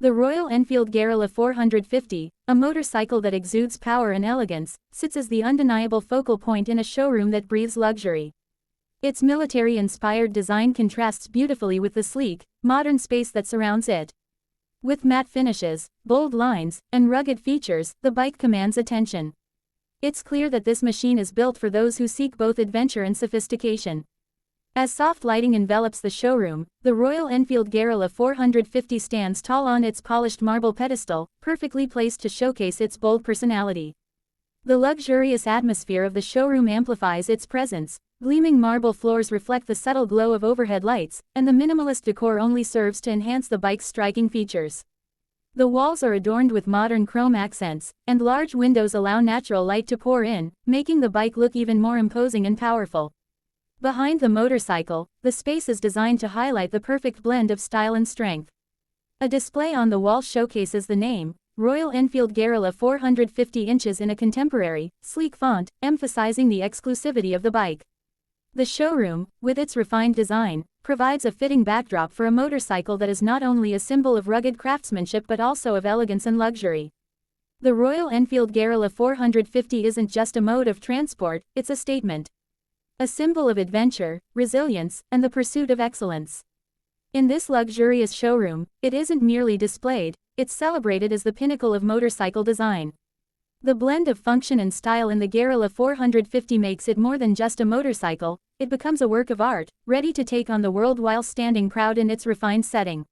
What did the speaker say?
The Royal Enfield Guerrilla 450, a motorcycle that exudes power and elegance, sits as the undeniable focal point in a showroom that breathes luxury. Its military-inspired design contrasts beautifully with the sleek, modern space that surrounds it. With matte finishes, bold lines, and rugged features, the bike commands attention. It's clear that this machine is built for those who seek both adventure and sophistication. As soft lighting envelops the showroom, the Royal Enfield Guerrilla 450 stands tall on its polished marble pedestal, perfectly placed to showcase its bold personality. The luxurious atmosphere of the showroom amplifies its presence. Gleaming marble floors reflect the subtle glow of overhead lights, and the minimalist decor only serves to enhance the bike's striking features. The walls are adorned with modern chrome accents, and large windows allow natural light to pour in, making the bike look even more imposing and powerful. Behind the motorcycle, the space is designed to highlight the perfect blend of style and strength. A display on the wall showcases the name, Royal Enfield Guerrilla 450 inches in a contemporary, sleek font, emphasizing the exclusivity of the bike. The showroom, with its refined design, provides a fitting backdrop for a motorcycle that is not only a symbol of rugged craftsmanship but also of elegance and luxury. The Royal Enfield Guerrilla 450 isn't just a mode of transport, it's a statement. A symbol of adventure, resilience, and the pursuit of excellence. In this luxurious showroom, it isn't merely displayed, it's celebrated as the pinnacle of motorcycle design. The blend of function and style in the Guerrilla 450 makes it more than just a motorcycle, it becomes a work of art, ready to take on the world while standing proud in its refined setting.